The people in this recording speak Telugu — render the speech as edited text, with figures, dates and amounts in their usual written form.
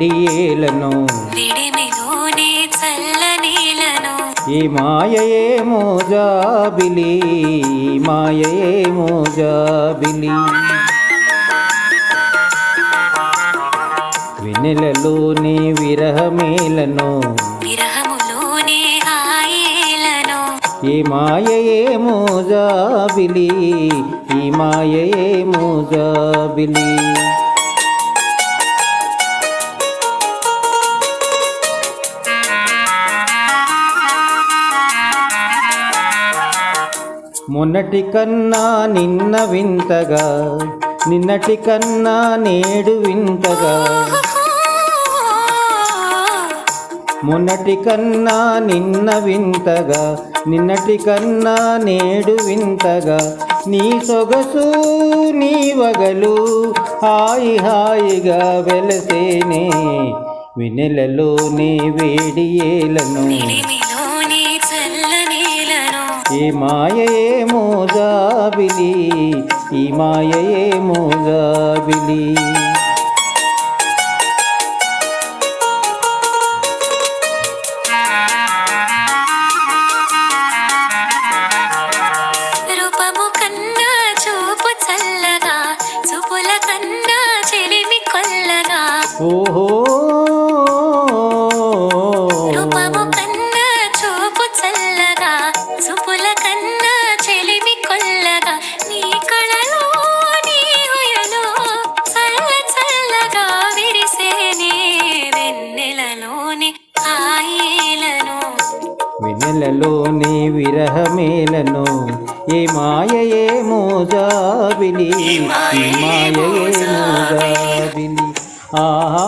వేడియేలను ఈ మాయయేమో జాబిలి మాయయేమో జాబిలి వెన్నెలలోనే విరహమేలను ఈ మాయయేమో జాబిలి ఈ మాయయేమో జాబిలి మొన్నటి కన్నా నిన్న వింతగా నిన్నటి కన్నా నేడు వింతగా మొన్నటి కన్నా నిన్న వింతగా నిన్నటి కన్నా నేడు వింతగా నీ సొగసు నీ వగలు హాయి హాయిగా వెలసేనే వెన్నెలలోనే వేడియేలను ఈ మాయయేమో జాబిలి ఈ మాయయేమో జాబిలి రూపము కన్నా చూపు చల్లగా చూపుల కన్నా చెలిమి కొల్లగా ఓహో రూపము కన్నా చూపు చల్లగా చూపుల కన్నా చెలిమి కొల్లగా నీ కళలో నీ హొయలో చల్ల చల్లగా విరిసేనే వెన్నెలలోని హాయిలను వెన్నెలలోని విరహమేలను ఏ మాయయేమో జాబిలి ఈ మాయయేమో జాబిలి ఆహా